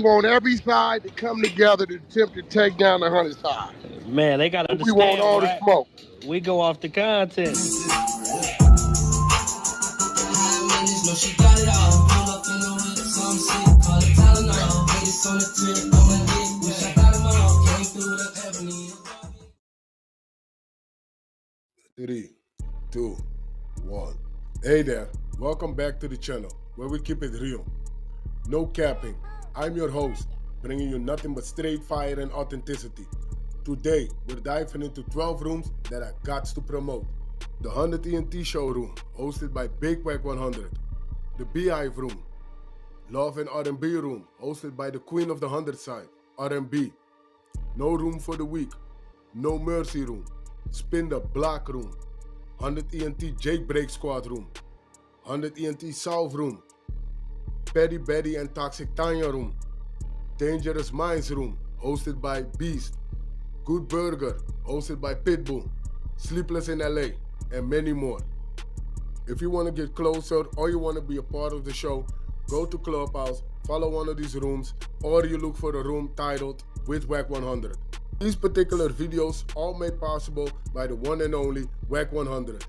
want every side to come together to attempt to take down the 100 side. Man, they gotta understand. We want all the smoke. We go off the content. Three, two, one. Hey there, welcome back to the channel where we keep it real. No capping. I'm your host, bringing you nothing but straight fire and authenticity. Today, we're diving into 12 rooms that I got to promote. The 100 ENT showroom, hosted by Big Wack100. The Beehive room. Love and R&B room, hosted by the queen of the 100 side, R&B. No room for the weak. No mercy room. Spin the block room. 100 ENT Jailbreak Squad room. 100 ENT South room. Petty Betty and Toxic Tanya room. Dangerous Minds room, hosted by Beast. Good Burger, hosted by Pitbull. Sleepless in LA, and many more. If you want to get closer or you want to be a part of the show, go to Clubhouse, follow one of these rooms, or you look for a room titled with Wack100. These particular videos all made possible by the one and only Wack100.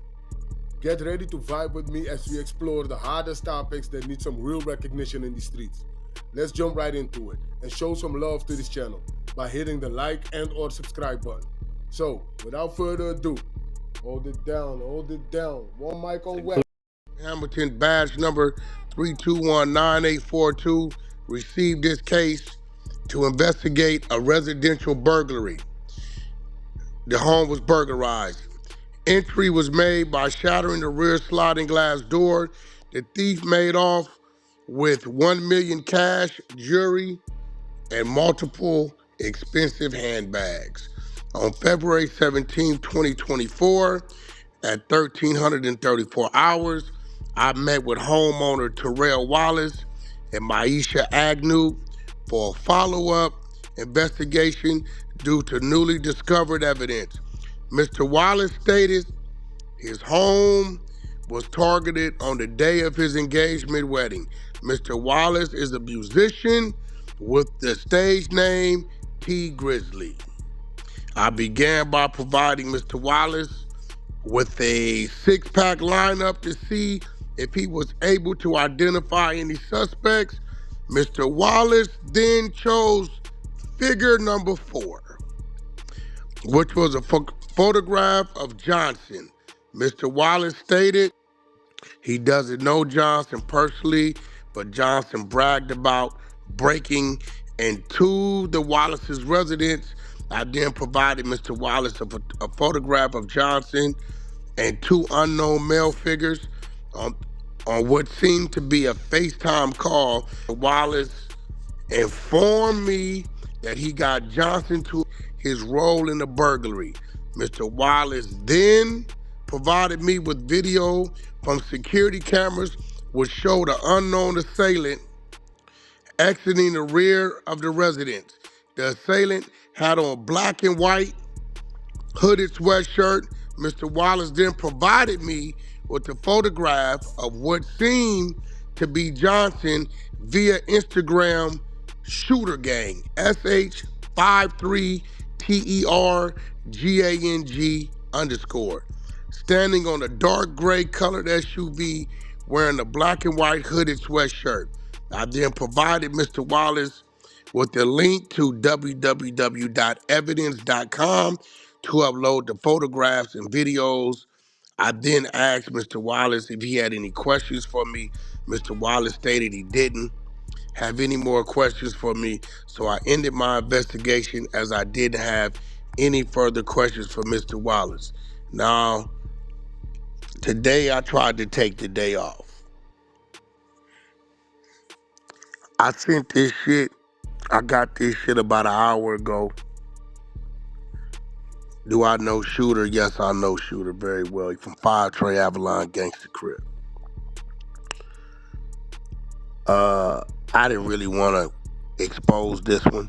Get ready to vibe with me as we explore the hardest topics that need some real recognition in the streets. Let's jump right into it and show some love to this channel by hitting the like and or subscribe button. So, without further ado, hold it down. One mic on Wack. Hamilton badge number 3219842 received this case to investigate a residential burglary. The home was burglarized. Entry was made by shattering the rear sliding glass door. The thief made off with $1 million cash, jewelry, and multiple expensive handbags. On February 17, 2024, at 1334 hours, I met with homeowner Terrell Wallace and Maisha Agnew for a follow-up investigation due to newly discovered evidence. Mr. Wallace stated his home was targeted on the day of his engagement wedding. Mr. Wallace is a musician with the stage name T. Grizzley. I began by providing Mr. Wallace with a six-pack lineup to see if he was able to identify any suspects. Mr. Wallace then chose figure number 4, which was a photograph of Johnson. Mr. Wallace stated he doesn't know Johnson personally, but Johnson bragged about breaking into the Wallace's residence. I then provided Mr. Wallace a photograph of Johnson and 2 unknown male figures on what seemed to be a FaceTime call. Wallace informed me that he got Johnson to his role in the burglary. Mr. Wallace then provided me with video from security cameras which showed an unknown assailant exiting the rear of the residence. The assailant had on black and white hooded sweatshirt. Mr. Wallace then provided me with a photograph of what seemed to be Johnson via Instagram Shooter Gang, SH53TERGANG_, standing on a dark gray colored SUV wearing a black and white hooded sweatshirt. I then provided Mr. Wallace with the link to www.evidence.com to upload the photographs and videos. I then asked Mr. Wallace if he had any questions for me. Mr. Wallace stated he didn't have any more questions for me, so I ended my investigation as I didn't have any further questions for Mr. Wallace. Now, today I tried to take the day off. I sent this shit. I got this shit about an hour ago. Do I know Shooter? Yes, I know Shooter very well. He's from 5 Trey Avalon Gangsta Crib. I didn't really want to expose this one.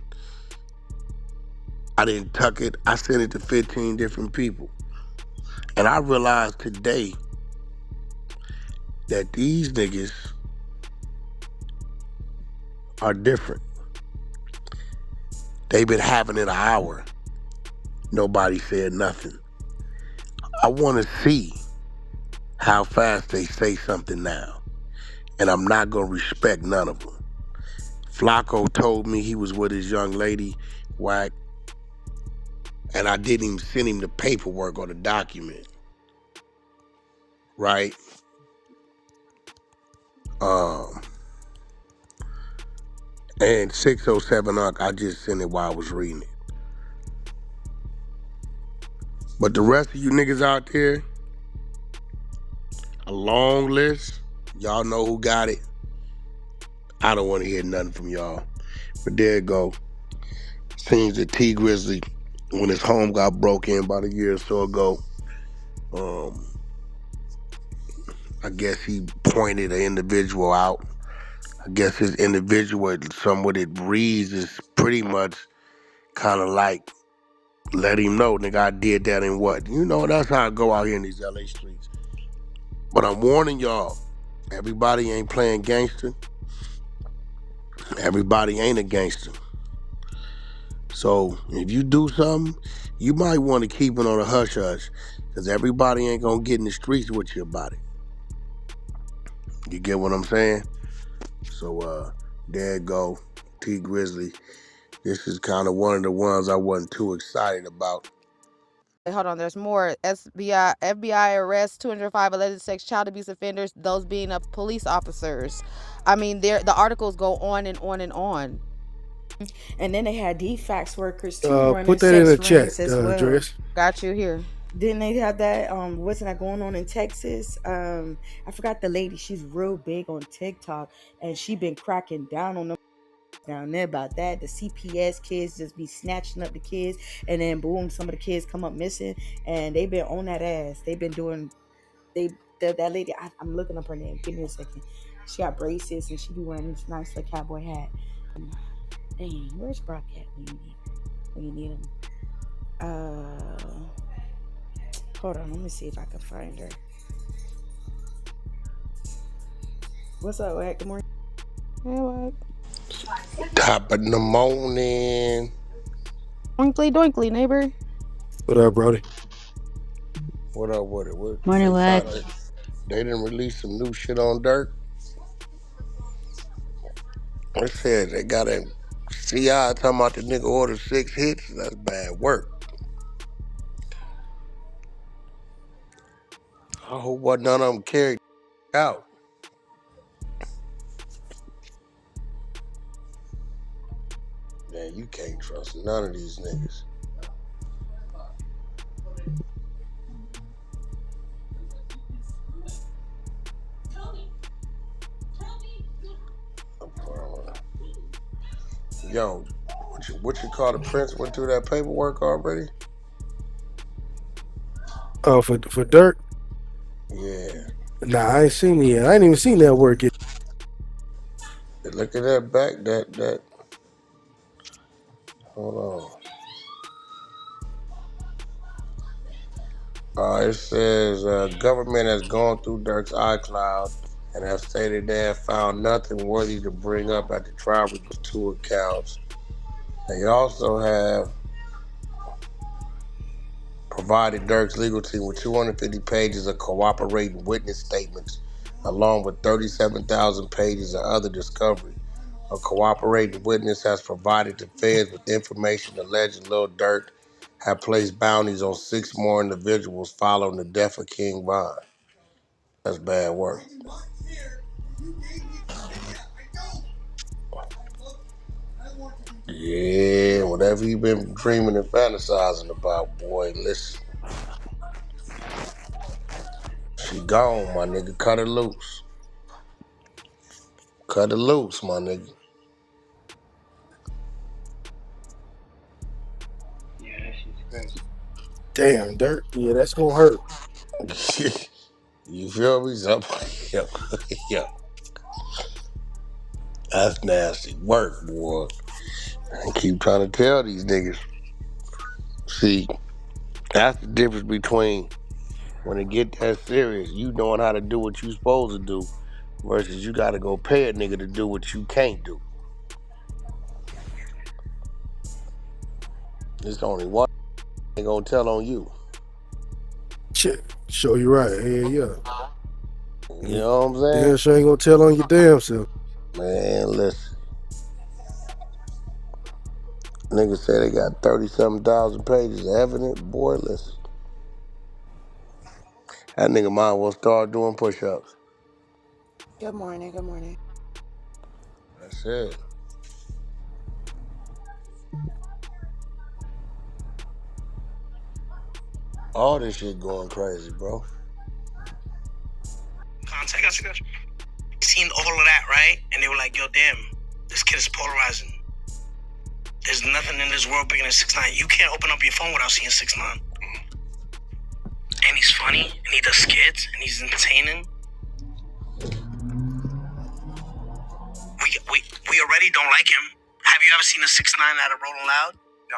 I didn't tuck it. I sent it to 15 different people. And I realized today that these niggas are different. They been having it an hour. Nobody said nothing. I want to see how fast they say something now. And I'm not going to respect none of them. Flacco told me he was with his young lady, Wack, and I didn't even send him the paperwork or the document. Right? And 607 I just sent it while I was reading it. But the rest of you niggas out there, a long list. Y'all know who got it. I don't want to hear nothing from y'all. But there it go. Seems that T Grizzley, when his home got broke in about a year or so ago, I guess he pointed an individual out. I guess his individual, some what it reads is pretty much kind of like, let him know, nigga, I did that and what. You know, that's how I go out here in these LA streets. But I'm warning y'all, everybody ain't playing gangster. Everybody ain't a gangster. So if you do something, you might want to keep it on a hush hush, because everybody ain't gonna get in the streets with you about it. You get what I'm saying? So there it go, T Grizzley. This is kind of one of the ones I wasn't too excited about. Hold on, there's more. FBI arrests 205 alleged sex child abuse offenders, those being police officers. I mean, the articles go on and on and on. And then they had DFAX workers too running Put that in the sex chat, rings as well. Andreas. Got you here. Didn't they have that? Wasn't that going on in Texas? I forgot the lady. She's real big on TikTok, and she been cracking down on them down there about that. The CPS kids just be snatching up the kids, and then boom, some of the kids come up missing, and they been on that ass. They've been doing. That lady. I'm looking up her name. Give me a second. She got braces, and she be wearing this nice little cowboy hat. Dang, where's Brock at when you need him? Hold on, let me see if I can find her. What's up, Wack? Good morning. Hey, what? Top of the morning. Doinkly, doinkly, neighbor. What up, Brody? What up with it? Morning, Wack. They didn't release some new shit on Durk. They said they got a CI talking about the nigga ordered 6 hits. That's bad work. I hope what none of them carried out. Man, you can't trust none of these niggas. Yo, what you call the Prince went through that paperwork already? Oh, for Durk? Yeah. Nah, I ain't seen it yet. I ain't even seen that work yet. Look at that back, that. Hold on. It says government has gone through Durk's iCloud and have stated they have found nothing worthy to bring up at the trial with the 2 accounts. They also have provided Durk's legal team with 250 pages of cooperating witness statements, along with 37,000 pages of other discovery. A cooperating witness has provided the feds with information alleging Lil Durk had placed bounties on 6 more individuals following the death of King Von. That's bad work. Yeah, whatever you been dreaming and fantasizing about, boy, listen. She gone, my nigga. Cut her loose. Cut her loose, my nigga. Yeah, that shit's crazy. Damn, Durk. Yeah, that's gonna hurt. You feel me? Yo, yo. That's nasty work, boy. I keep trying to tell these niggas. See, that's the difference between when it get that serious, you knowing how to do what you supposed to do, versus you gotta go pay a nigga to do what you can't do. It's only one ain't gonna tell on you. Shit, show you right. Yeah, yeah. You know what I'm saying? Damn sure ain't gonna tell on your damn self. Man, listen. Niggas say they got 30-something thousand pages of evidence. Boy, listen. That nigga might well start doing push-ups. Good morning. Good morning. That's it. All this shit going crazy, bro. Context. Seen all of that, right? And they were like, yo, damn, this kid is polarizing. There's nothing in this world bigger than 6ix9ine. You can't open up your phone without seeing 6ix9ine. And he's funny, and he does skits, and he's entertaining. We already don't like him. Have you ever seen a 6ix9ine at a Rolling Loud? No.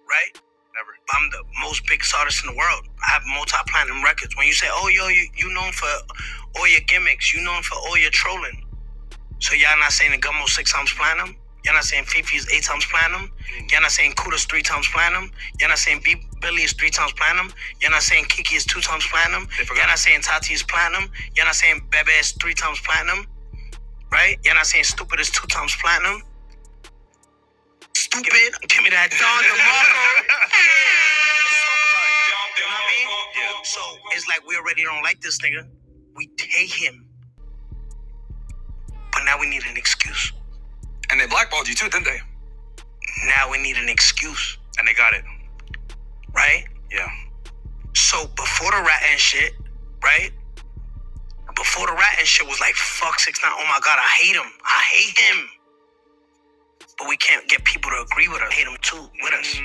Right? Never. I'm the most biggest artist in the world. I have multi-platinum records. When you say, oh, yo, you known for all your gimmicks, you known for all your trolling. So y'all not saying the Gummo 6 times platinum? Y'all not saying Fifi is 8 times platinum? Y'all not saying Kuda's 3 times platinum? Y'all not saying Billy is 3 times platinum? Y'all not saying Kiki is 2 times platinum? Y'all not saying Tati is platinum? Y'all not saying Bebe is 3 times platinum? Right? Y'all not saying Stupid is 2 times platinum? Stupid, give me that Don DeMarco. You know what I mean? Yeah. So it's like we already don't like this nigga. We hate him. But now we need an excuse. And they blackballed you too, didn't they? Now we need an excuse. And they got it. Right? Yeah. So before the rat and shit, right? Before the rat and shit was like, fuck 6ix9ine. Oh my God, I hate him. I hate him. But we can't get people to agree with us. Hate him too, with us.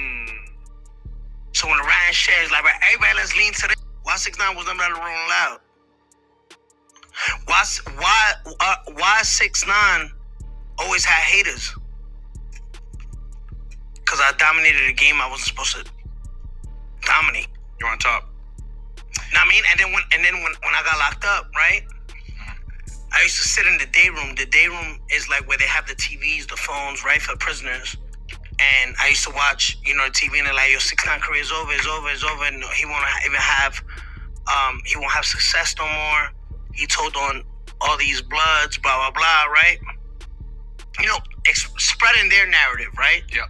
So when the rat and shit is like, everybody let's lean to this. Why 6ix9ine was never Rolling Loud? Why 6ix9ine always had haters? Because I dominated a game I wasn't supposed to dominate. You're on top. Know what I mean? And then when I got locked up, right? I used to sit in the day room. The day room is like where they have the TVs, the phones, right, for prisoners. And I used to watch, the TV, and they're like, yo, 6ix9ine career is over, and he won't even have, he won't have success no more. He told on all these bloods, blah, blah, blah, right? Spreading their narrative, right? Yeah.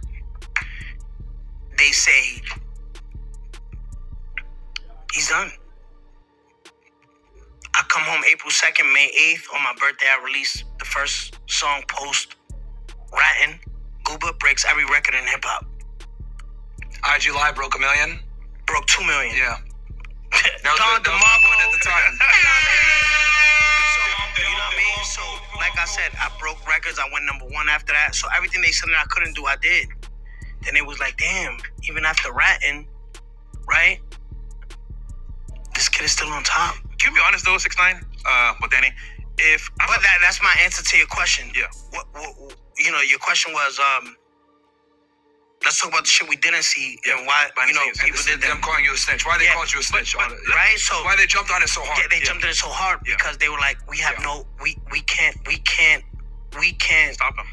They say, he's done. I come home April 2nd, May 8th. On my birthday, I released the first song post Rattin'. Gooba breaks every record in hip hop. IG Live broke 1 million. Broke 2 million. Yeah. Don DeMarco at the time. So, you know what I mean? So, like I said, I broke records. I went #1 after that. So everything they said that I couldn't do, I did. Then it was like, damn, even after Rattin', right? This kid is still on top. Can you be honest though, 6ix9ine? Well, Danny, but that's my answer to your question. Yeah. What your question was, let's talk about the shit we didn't see and why, people did that. Them calling you a snitch. Why they called you a snitch? Right? So why they jumped on it so hard? Yeah, they jumped on it so hard because they were like, we can't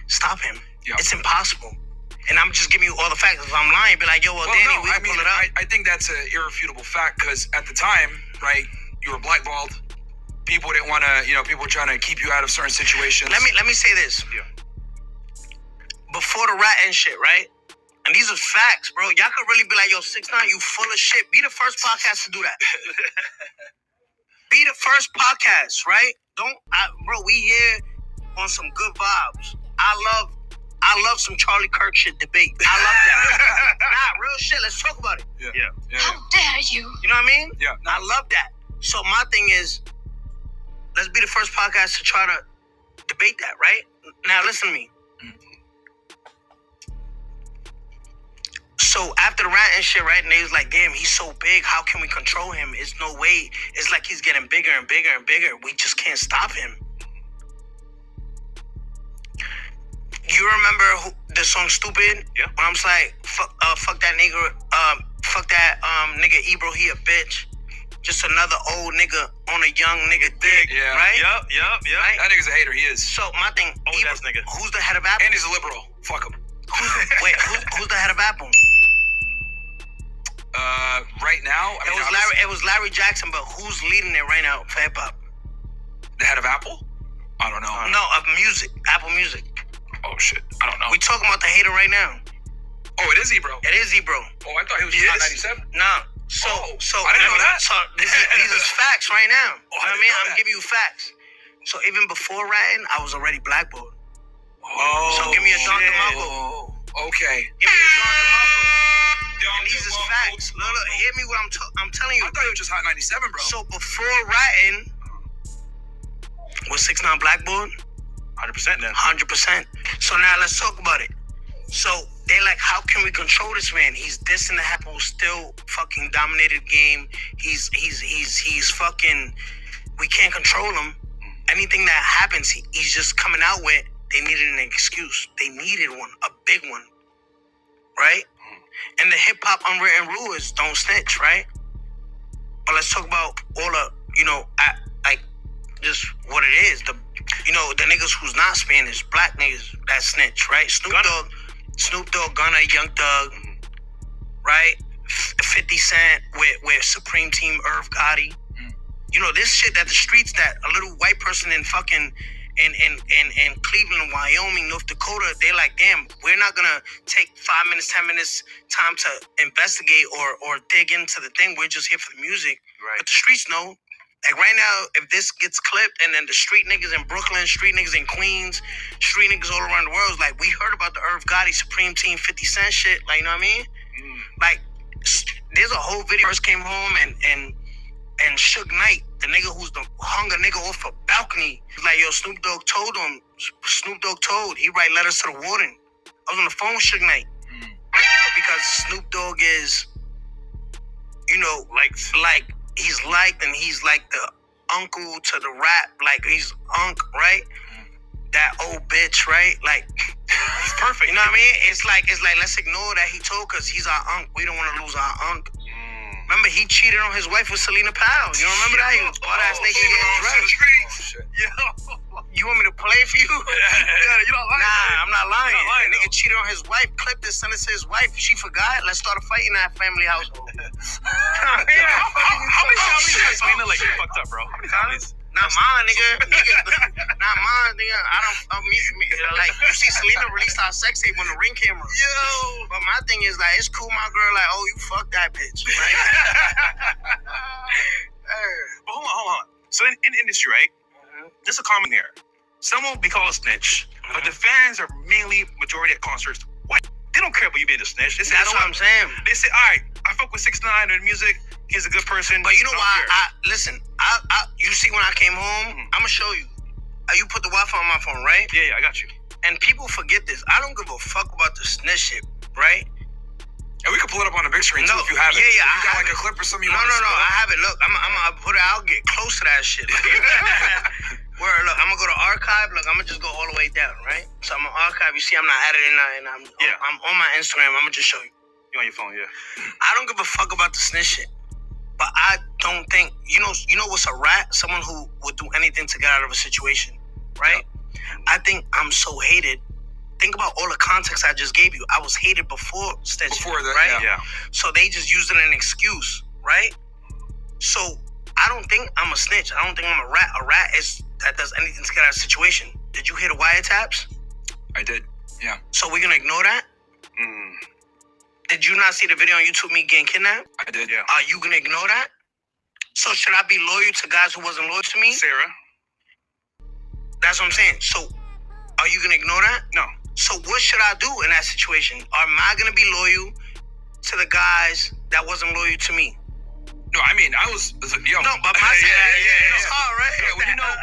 stop him. Yeah. It's impossible. And I'm just giving you all the facts. If I'm lying, be like, yo, Danny, we can pull it up. I think that's an irrefutable fact because at the time, right, you were blackballed. People didn't want to, people were trying to keep you out of certain situations. Let me say this. Yeah. Before the rat and shit, right? And these are facts, bro. Y'all could really be like, yo, 6ix9ine, you full of shit. Be the first podcast to do that. Be the first podcast, right? Bro, we here on some good vibes. I love some Charlie Kirk shit debate. I love that. Nah, real shit. Let's talk about it. Yeah. How dare you? You know what I mean? Yeah. I love that. So my thing is, let's be the first podcast to try to debate that, right? Now listen to me. So after the rat and shit, right? And they was like, damn, he's so big. How can we control him? It's no way. It's like he's getting bigger and bigger and bigger. We just can't stop him. You remember the song "Stupid"? Yeah. When I'm like, fuck that nigga, nigga Ebro, he a bitch. Just another old nigga on a young nigga dick. Yeah. Right? Yep. Right? That nigga's a hater. He is. So my thing, Old ass nigga. Who's the head of Apple? And he's a liberal. Fuck him. Who's the head of Apple? right now? I mean, it was Larry Jackson, but who's leading it right now for hip hop? The head of Apple? I don't know. No, of music, Apple Music. Oh shit, I don't know. We talking about the hater right now. Oh, it is Ebro. It is Ebro. Oh, I thought he was just 97. Nah. So I didn't know that. So these is facts right now. Oh, You know what I mean? I'm giving you facts. So even before ratting, I was already blackballed. Oh, so give me a Don shit. DeMarco. Okay. Give me a Don DeMarco. And these is facts. Look, hear me what I'm telling you. I thought he was just Hot 97, bro. So before ratting, was 6ix9ine blackballed? 100% then. 100%. So now let's talk about it. So they like, how can we control this man? He's dissing the Apple, still fucking dominated game. He's fucking, we can't control him. Anything that happens, he's just coming out with, they needed an excuse. They needed one, a big one, right? And the hip hop unwritten rule is don't snitch, right? But let's talk about all the, like just what it is. The niggas who's not Spanish, black niggas that snitch, right? Snoop Dogg, Gunna, Young Thug, right? 50 Cent with Supreme Team, Irv Gotti. This shit that the streets, that a little white person in fucking in Cleveland, Wyoming, North Dakota, they're like, damn, we're not gonna take 5 minutes, 10 minutes time to investigate or dig into the thing. We're just here for the music. Right. But the streets know. Like right now, if this gets clipped and then the street niggas in Brooklyn, street niggas in Queens, street niggas all around the world, like we heard about the Irv Gotti, Supreme Team, 50 Cent shit, like, you know what I mean? Like, there's a whole video first came home and Suge Knight, the nigga who's the hung a nigga off a balcony, he's like, yo, Snoop Dogg told, he write letters to the warden. I was on the phone with Suge Knight. Because Snoop Dogg is, like, he's liked, and he's like the uncle to the rap, like he's Unc, right? That old bitch, right? Like, he's perfect. You know what I mean? It's like let's ignore that he told, because he's our Unc. We don't want to lose our Unc. Remember, he cheated on his wife with Selena Powell. You don't remember that? He was butt-ass naked getting dressed. You want me to play for you? You don't lie. Nah, I'm not lying. The nigga cheated on his wife, clipped it, sent it to his wife. She forgot. Let's start a fight in that family household. How many families has Selena like fucked up, bro? How many families? Not mine, nigga. Not mine, nigga. Like, you see Selena released our sex tape on the Ring camera. Yo. But my thing is, like, it's cool, my girl, like, oh, you fuck that bitch, right? But hold on. So in industry, right? There's a comment here. Someone will be called a snitch, but the fans are mainly majority at concerts. What? They don't care about you being a snitch. They say, That's what I'm saying. They say, all right, I fuck with 6ix9ine and music. He's a good person. But you know why? You see when I came home, I'm gonna show you. You put the Wi-Fi on my phone, right? Yeah, I got you. And people forget this. I don't give a fuck about the snitch shit, right? And we can pull it up on the big screen too if you have it. Yeah, you got like a clip or something you want to No, I have it. Look, I'm gonna put it. I'll get close to that shit. Look, I'm gonna go to archive. Look, I'm gonna just go all the way down, right? So I'm gonna archive. You see, I'm not editing nothing. I'm on my Instagram. I'm gonna just show you. You on your phone, yeah. I don't give a fuck about the snitch shit. But I don't think, you know what's a rat? Someone who would do anything to get out of a situation, right? Yeah. I think I'm so hated. Think about all the context I just gave you. I was hated before snitching, right? Yeah. So they just used it as an excuse, right? So I don't think I'm a snitch. I don't think I'm a rat. A rat is that does anything to get out of a situation. Did you hear the wiretaps? I did, yeah. So we're gonna ignore that? Did you not see the video on YouTube, me getting kidnapped? I did, yeah. Are you gonna ignore that? So should I be loyal to guys who wasn't loyal to me? Sarah. That's what I'm saying. So are you gonna ignore that? No. So what should I do in that situation? Am I gonna be loyal to the guys that wasn't loyal to me? No, I mean, I was young. No, but my it's hard, right? Yeah,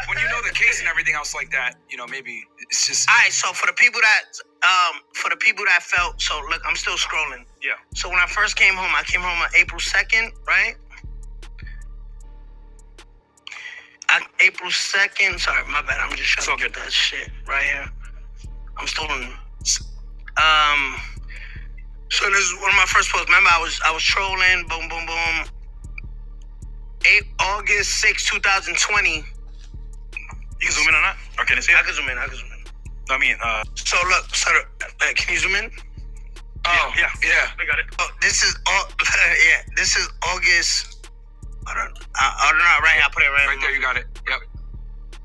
when you know the case and everything else like that, maybe it's just. All right, so for the people that felt, so look, I'm still scrolling. Yeah. So when I first came home, I came home on April 2nd, right? April 2nd, sorry, my bad. I'm just trying to get that shit right here. I'm still in. So this is one of my first posts. Remember, I was trolling, boom, boom, boom. August 6, 2020. You can zoom in on that? Or can I see it? I can zoom in. I mean, So look, can you zoom in? Oh, yeah. I got it. Oh, this is this is August. I don't know, right? I put it Right there, you got it. Yep.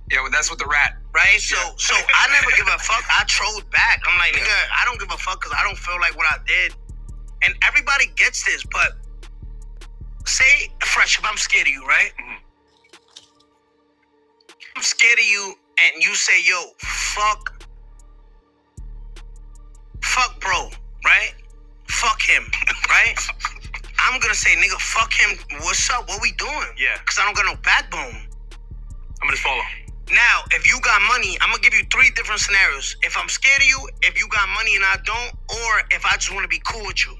Yeah, well, that's with the rat. Right? So I never give a fuck. I trolled back. I'm like, nigga, I don't give a fuck because I don't feel like what I did. And everybody gets this, but say, Fresh, if I'm scared of you, right? Mhm. I'm scared of you and you say, yo, fuck bro, right? Fuck him, right? I'm gonna say, nigga, fuck him. What's up? What we doing? Yeah. Because I don't got no backbone. I'm gonna follow. Now, if you got money, I'm gonna give you 3 different scenarios. If I'm scared of you, if you got money and I don't, or if I just want to be cool with you.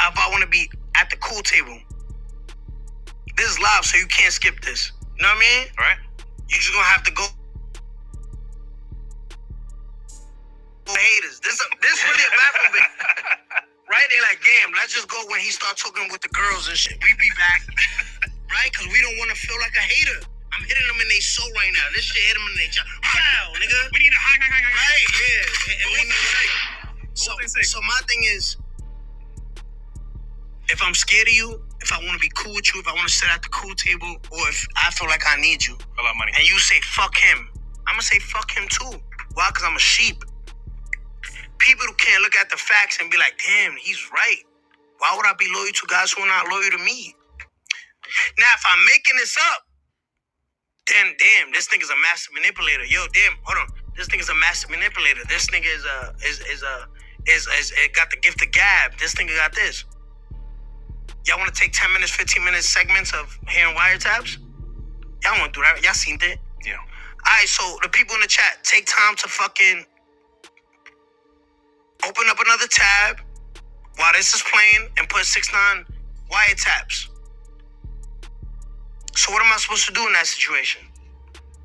If I want to be at the cool table. This is live, so you can't skip this. You know what I mean? All right. You just gonna have to go. Haters. This really a baffle bit. Right? They like, damn, let's just go when he start talking with the girls and shit. We be back. Right? Because we don't want to feel like a hater. I'm hitting them in their soul right now. This shit hit them in their chest. Wow, nigga. We need a high. Right? Yeah. And we need so my thing is, if I'm scared of you, if I want to be cool with you, if I want to sit at the cool table, or if I feel like I need you, A lot of money. and you say fuck him, I'm gonna say fuck him too. Why? Because I'm a sheep. People who can't look at the facts and be like, damn, he's right. Why would I be loyal to guys who are not loyal to me? Now, if I'm making this up, then damn, this nigga's a master manipulator. Yo, damn, hold on. This nigga's a master manipulator. This nigga is got the gift of gab. This nigga got this. Y'all want to take 10 minutes, 15 minute segments of hearing wiretaps? Y'all want to do that? Y'all seen that? Yeah. All right, so the people in the chat, take time to fucking open up another tab while this is playing and put 6ix9ine wiretaps. So what am I supposed to do in that situation?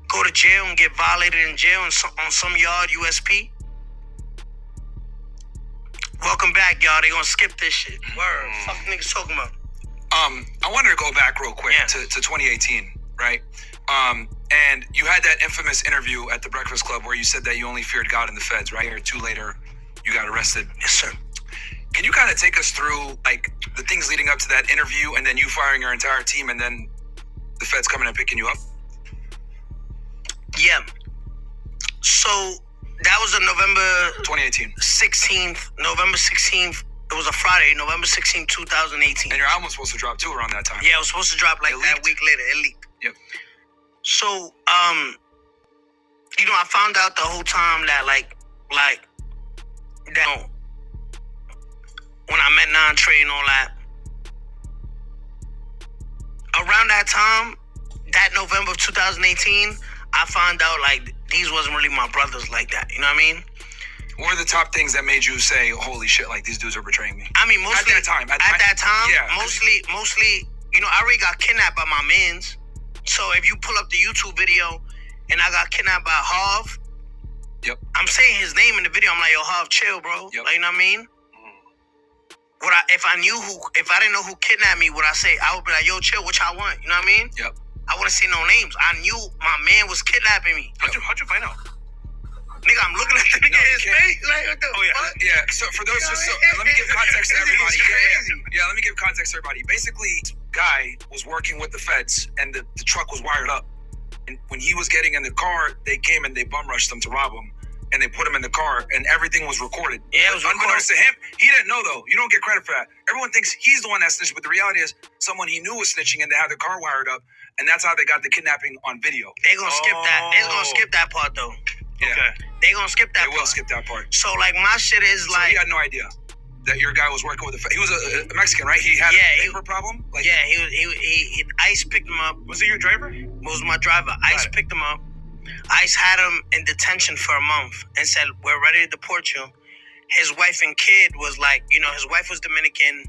Go to jail and get violated in jail on some yard USP? Welcome back, y'all. They gonna skip this shit. Word. Fuck niggas talking about. I wanted to go back real quick to 2018, right? And you had that infamous interview at the Breakfast Club where you said that you only feared God and the feds, right? Or 2 later, you got arrested. Yes, sir. Can you kind of take us through like the things leading up to that interview and then you firing your entire team and then the feds coming and picking you up? Yeah. So that was on November 2018. 16th. November 16th. It was a Friday, November 16th, 2018. And your album was supposed to drop too around that time. Yeah, it was supposed to drop like that week later. It leaked. Yep. So, you know, I found out the whole time that that when I met Nine Trey and all that, around that time, that November of 2018, I found out like these wasn't really my brothers like that. You know what I mean? What were the top things that made you say, holy shit, like these dudes are betraying me? I mean, mostly at that time, yeah, mostly, you know, I already got kidnapped by my mans. So if you pull up the YouTube video and I got kidnapped by Harv, yep, I'm saying his name in the video. I'm like, yo, Harv, chill, bro. Yep. Like, you know what I mean? If I didn't know who kidnapped me, I would be like, yo, chill, what y'all want? You know what I mean? Yep. I wouldn't say no names. I knew my man was kidnapping me. How'd you find out? Nigga, I'm looking at the nigga in his face. Like, what the fuck? Yeah. So for those, let me give context to everybody. Yeah, let me give context to everybody. Basically, guy was working with the feds, and the truck was wired up. And when he was getting in the car, they came and they bum rushed him to rob him, and they put him in the car, and everything was recorded. Yeah, it was unbeknownst to him. He didn't know though. You don't get credit for that. Everyone thinks he's the one that snitched, but the reality is someone he knew was snitching, and they had the car wired up, and that's how they got the kidnapping on video. They gonna skip that. They gonna skip that part though. Yeah. Okay. They gonna skip that part. They will skip that part. So like my shit is so like, he had no idea that your guy was working with he was a Mexican, right? He had a paper problem? Like, yeah, he Ice picked him up. Was he your driver? Was my driver. Ice picked him up. Ice had him in detention for a month and said, we're ready to deport you. His wife and kid was like, you know, his wife was Dominican,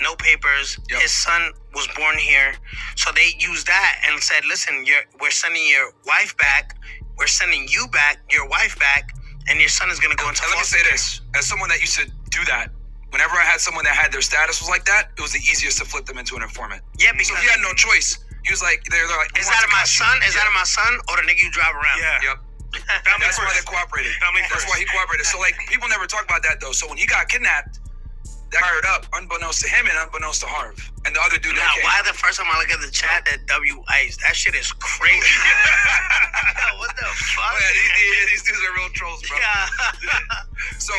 no papers. Yep. His son was born here. So they used that and said, listen, we're sending your wife back. We're sending you back, your wife back, and your son is going to go into foster care. Let me say this. As someone that used to do that, whenever I had someone that had their status was like that, it was the easiest to flip them into an informant. Yeah, because so he had no choice. He was like, they're like, is that my son? Is that my son or the nigga you drive around? Yeah. Yep. That's why they cooperated. That's why he cooperated. So like people never talk about that though. So when he got kidnapped, that fired up, unbeknownst to him and unbeknownst to Harv and the other dude. Now, why the first time I look at the chat that W-Ice, that shit is crazy. Yo, what the fuck? Oh, yeah, these dudes are real trolls, bro. Yeah. So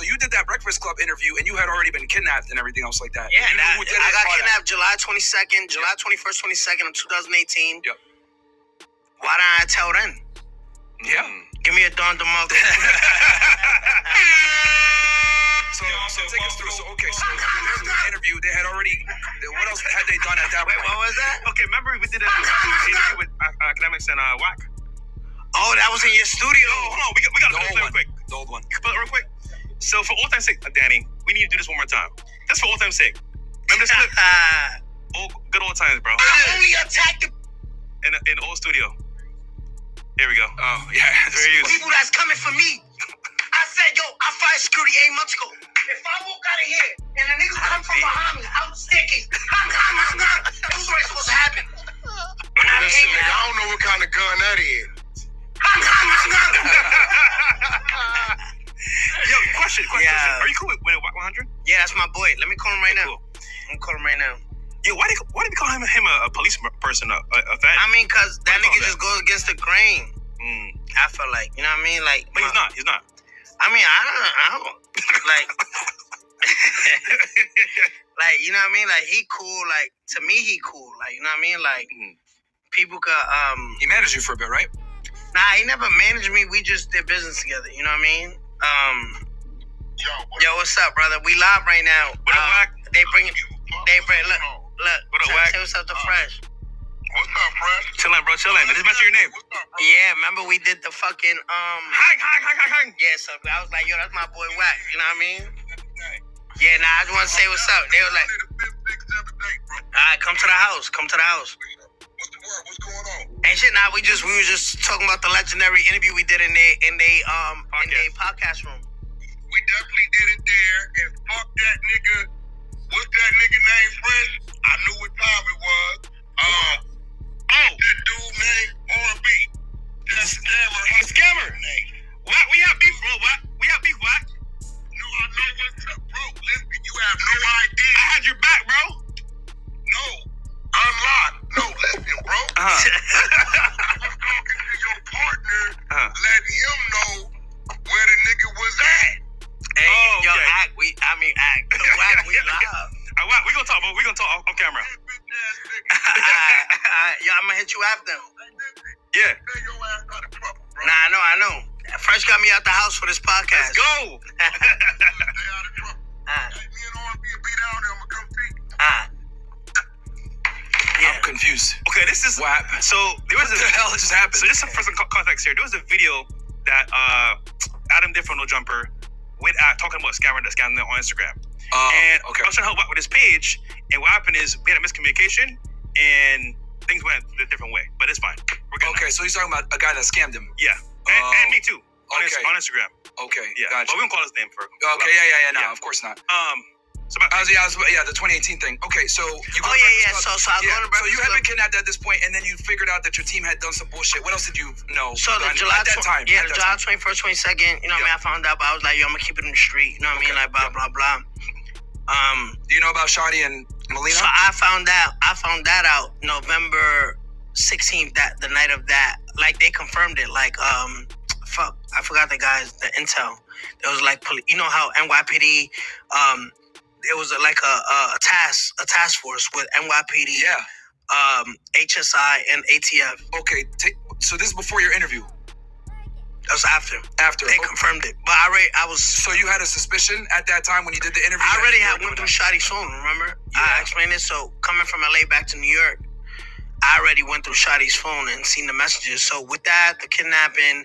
you did that Breakfast Club interview and you had already been kidnapped and everything else like that. Yeah, I got kidnapped July 22nd of 2018. Yep. Why didn't I tell then? Yeah. Give me a Don DeMarco. So take us through. So the interview, they had already. What else had they done at that point? Wait, what was that? Okay, remember we did an interview with academics and Wack? Oh, that was in your studio. Hold on, we got to The put old it real quick. The old one. You can put it real quick. So for all time's sake, Danny, we need to do this one more time. Just for all time's sake. Remember this clip? Good old times, bro. I only attacked the In the old studio. Here we go. Oh yeah. people that's coming for me. I said, yo, I fired security 8 months ago. If I walk out of here and a nigga come from behind me, out staircase, this is what's supposed to happen. When I Listen, came nigga, I out, don't know what kind of gun that is. Yo, question. Yeah. Are you cool with Wack100? yeah, that's my boy. Let me call him right now. Cool. I'm calling him right now. Yo, why do we call him a police person, a fan? I mean, cause that What do you nigga call just goes against the grain. I feel like, you know what I mean? Like, But he's not. I mean, I don't like, like, you know what I mean? Like, he cool. Like, to me, he cool. Like, you know what I mean? Like, people could, He managed you for a bit, right? nah, he never managed me. We just did business together. You know what I mean? Yo, what's up, brother? We live right now. What up, Wack? Look. What up, Wack? Say what's up to Fresh. What's up, Fresh? Chillin', bro, chillin'. Did this mention your name? Yeah, remember we did the fucking, Hang. yeah, so I was like, yo, that's my boy Wack. You know what I mean? Yeah, nah, I just want to say what's up. They were like, all right, come to the house. What's the word? What's going on? Ain't shit, nah, we were just talking about the legendary interview we did in they podcast room. We definitely did it there, and fuck that nigga. What's that nigga name, Fresh? I knew what time it was. That dude named R&B. That scammer. Scammer. Name. Wack, we have beef, bro. Wack. No, I know what's up, bro. Listen, you have no idea. I had your back, bro. No. Unlocked. No, listen, bro. I'm talking to your partner, letting him know where the nigga was at. Hey, yo, okay. act. Wack, we live. Wack, we gonna talk, bro. We gonna talk off camera. Yo, I'm gonna hit you after. Yeah. Stay your ass out of trouble, bro. Nah, I know. Fresh got me out the house for this podcast. Let's go. Stay out of trouble. Hey, me and R&B will be down there. I'm gonna come see you. Yeah. I'm confused. Okay, this is What happened? So there was What the hell just happened? So this is for some context here. There was a video that Adam did from No Jumper with talking about scamming that scammed them on Instagram. And okay. I was trying to help out with his page, and what happened is we had a miscommunication, and things went a different way. But it's fine. We're good. Okay, so he's talking about a guy that scammed him. Yeah, and me too on Instagram. Okay, Yeah, gotcha. but we don't call his name for. Okay, yeah, no, Yeah. of course not. So about, The 2018 thing. Okay, so you go Oh, to yeah. Breakfast Club. So I was going to So Breakfast you had Club. been kidnapped at this point, and then you figured out that your team had done some bullshit. What else did you know? So the at July that time. Yeah, at the that July time. 21st, 22nd, you know what I mean? I found out, but I was like, yo, I'm gonna keep it in the street. You know what I mean? Like blah blah blah. Do you know about Shadi and Melina? So I found that out November 16th, that the night of that. Like they confirmed it. Like fuck, I forgot the intel. There was like you know how NYPD it was like a task force with NYPD, HSI and ATF. Okay, so this is before your interview. That was after. They confirmed it, but I was. So you had a suspicion at that time when you did the interview? I already had went through Shadi's phone. Remember? Yeah. I explained it. So coming from LA back to New York, I already went through Shadi's phone and seen the messages. So with that, the kidnapping,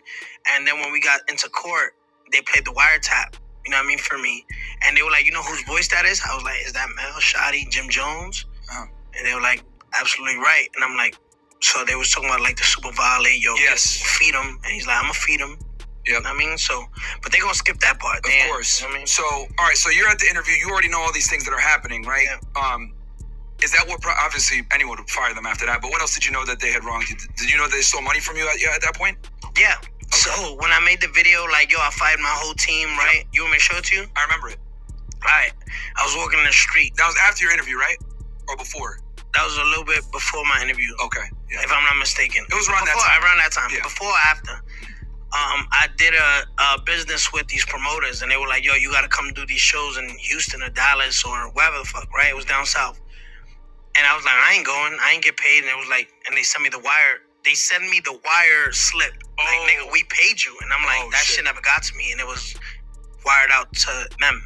and then when we got into court, they played the wiretap. You know what I mean, for me. And they were like, you know whose voice that is? I was like, is that Mel, Shadi, Jim Jones? And they were like, absolutely right. And I'm like, so they was talking about like the super violate, yo, Yes. feed him. And he's like, I'm gonna feed him. Yep. You know what I mean? So, but they gonna skip that part. Of course. You know what I mean? So, all right, so you're at the interview. You already know all these things that are happening, right? Yeah. Is that what, obviously, anyone would fire them after that, but what else did you know that they had wronged you? Did you know they stole money from you at that point? Yeah. Okay. So when I made the video, like, yo, I fired my whole team, right? You want me to show it to you? I remember it. Right. I was walking in the street. That was after your interview, right? Or before? That was a little bit before my interview. Okay. Yeah. If I'm not mistaken. It was around that time. Yeah. Before or after. I did a business with these promoters, and they were like, yo, you got to come do these shows in Houston or Dallas or wherever the fuck, right? It was down south. And I was like, I ain't going. I ain't get paid. And it was like, and they sent me the wire. They sent me the wire slip. Like, nigga, we paid you. And I'm like, that shit never got to me. And it was wired out to them.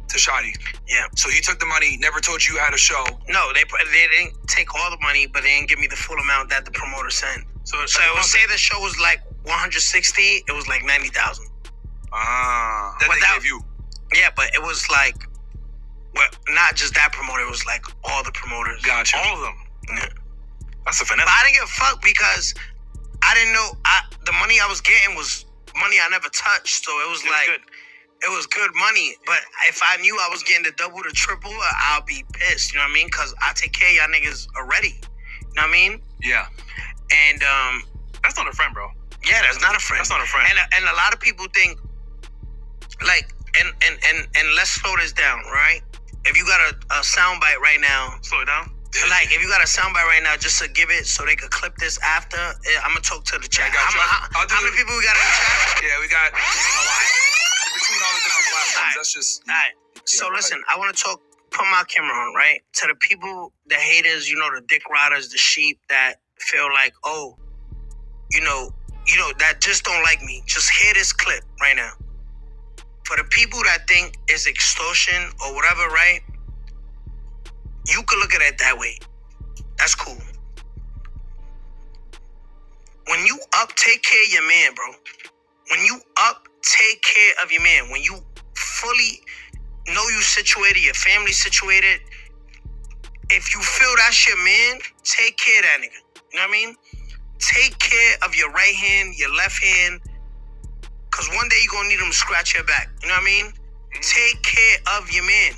To Shotty. Yeah. So he took the money, never told you how to show. No, they didn't take all the money, but they didn't give me the full amount that the promoter sent. So it would say the show was like 160, it was like 90,000. That they gave you. Yeah, but it was like, well, not just that promoter, it was like all the promoters. Gotcha. All of them. Yeah. That's a finesse. But I didn't give a fuck because I didn't know the money I was getting was money I never touched. So it was it was good money. But if I knew I was getting the double, the triple, I'll be pissed. You know what I mean? Because I take care of y'all niggas already. You know what I mean? Yeah. And that's not a friend, bro. Yeah, that's not a friend. That's not a friend. And a lot of people think, like, and let's slow this down, right? If you got a soundbite right now, slow it down. Like, if you got a soundbite right now, just to give it so they could clip this after, I'm gonna talk to the chat. How many people we got in the chat? Yeah, we got between all the different platforms. That's just. All right. So listen, I want to put my camera on, right? To the people, the haters, you know, the dick riders, the sheep that feel like, oh, you know, that just don't like me. Just hear this clip right now. For the people that think it's extortion or whatever, right? You could look at it that way. That's cool. When you take care of your man, bro. When you take care of your man. When you fully know you situated, your family situated. If you feel that's your man, take care of that nigga. You know what I mean? Take care of your right hand, your left hand. Because one day you're going to need them to scratch your back. You know what I mean? Take care of your man.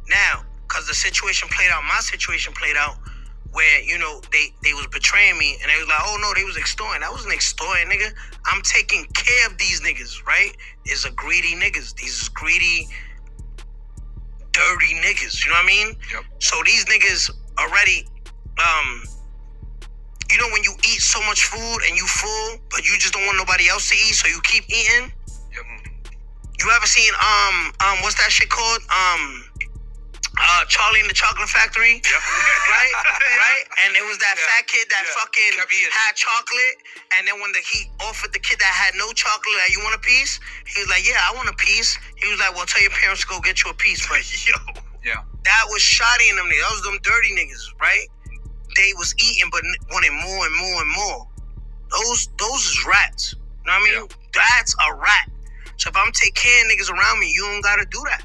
Now, because the situation played out, my situation played out where, you know, they was betraying me and they was like, oh no, they was extorting. I wasn't extorting, nigga. I'm taking care of these niggas, right? These are greedy niggas. These are greedy, dirty niggas. You know what I mean? Yep. So these niggas already, you know when you eat so much food and you full, but you just don't want nobody else to eat, so you keep eating? Yep. You ever seen, what's that shit called? Charlie and the Chocolate Factory, Yep. right? And it was that fat kid that fucking had chocolate, and then when he offered the kid that had no chocolate, like, you want a piece? He was like, yeah, I want a piece. He was like, well, tell your parents to go get you a piece. But Yeah. That was Shotty and them niggas. That was them dirty niggas, right? They was eating, but wanted more and more and more. Those is rats. You know what I mean? Yeah. That's a rat. So if I'm taking care of niggas around me, you don't gotta do that.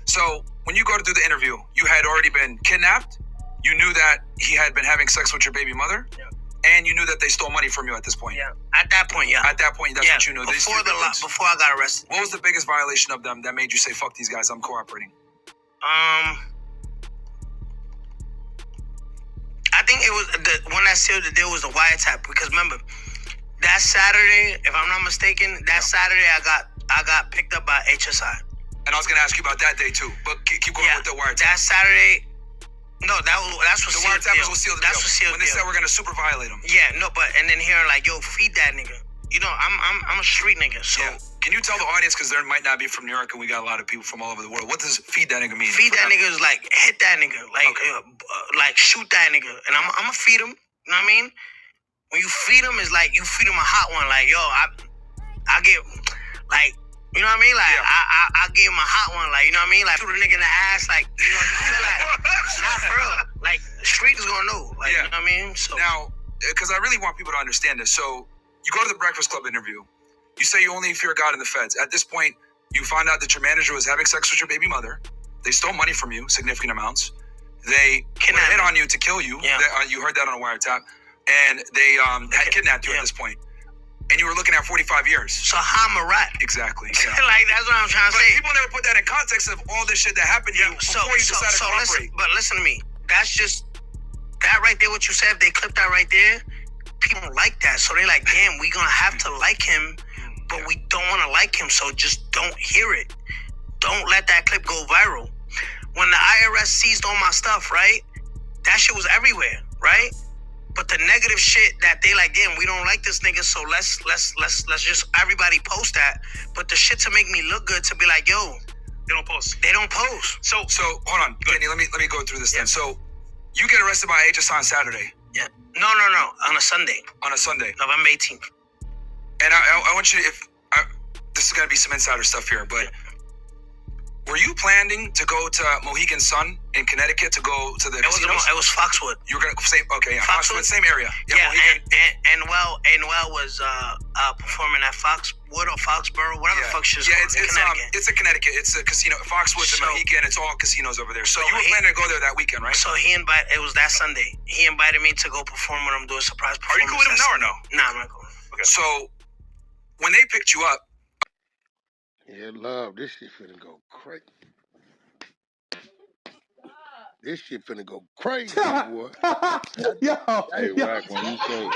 So when you go to do the interview, you had already been kidnapped. You knew that he had been having sex with your baby mother. Yeah. And you knew that they stole money from you at this point. Yeah. At that point, yeah. At that point, that's what you knew. Before I got arrested. What was the biggest violation of them that made you say, fuck these guys, I'm cooperating? I think it was the one that sealed the deal was the wiretap, because remember that Saturday, if I'm not mistaken, Saturday I got picked up by HSI. And I was gonna ask you about that day too, but keep going with the wiretap. That Saturday, no, that's what the sealed wiretap the deal. is what sealed the That's deal. what sealed when they deal. said we're gonna super violate them. Yeah, no, but and then hearing like, yo, feed that nigga. You know, I'm a street nigga, so. Yeah. Can you tell the audience, because they might not be from New York and we got a lot of people from all over the world, what does feed that nigga mean? Feed that nigga is like hit that nigga, like shoot that nigga, and I'm gonna feed him. You know what I mean? When you feed him, it's like you feed him a hot one. Like, yo, I get like, you know what I mean? Like I give him a hot one. Like, you know what I mean? Like shoot a nigga in the ass. Like, you know, you feel like not for real. Like the street is gonna know. Like, you know what I mean? So now, because I really want people to understand this. So you go to the Breakfast Club interview. You say you only fear God and the feds. At this point, you find out that your manager was having sex with your baby mother. They stole money from you, significant amounts. They hit on you to kill you. Yeah. You heard that on a wiretap. And they had kidnapped you at this point. And you were looking at 45 years. So how I'm a rat. Exactly. Yeah. Like, that's what I'm trying to say. People never put that in context of all this shit that happened to you before you decided to cooperate. Listen to me. That's just that right there, what you said, if they clip that right there, people like that. So they're like, damn, we gonna have to like him, but we don't want to like him, so just don't hear it. Don't let that clip go viral. When the IRS seized all my stuff, right? That shit was everywhere, right? But the negative shit that they like, damn, we don't like this nigga, so let's just everybody post that. But the shit to make me look good, to be like, yo, They don't post. they don't post. So hold on, Danny. Let me go through this then. So you get arrested by HSI on Saturday. Yeah. No. On a Sunday, On a Sunday, November 18th. and I want you to, this is gonna be some insider stuff here, but were you planning to go to Mohegan Sun in Connecticut to go to the casinos? It was Foxwood. You were gonna Foxwood, same area. Yeah, Mohegan. and was performing at Foxwood or Foxborough, whatever the fuck shit's called. It's a Connecticut. It's a casino. Foxwood's in Mohegan. It's all casinos over there. So you were planning to go there that weekend, right? So it was that Sunday. He invited me to go perform with him, do a surprise Are you performance. cool with him now or no? Nah, I'm not cool. Okay. So when they picked you up, Yeah, love. This shit finna go crazy. This shit finna go crazy, boy. Yo, Hey, Wack, when you say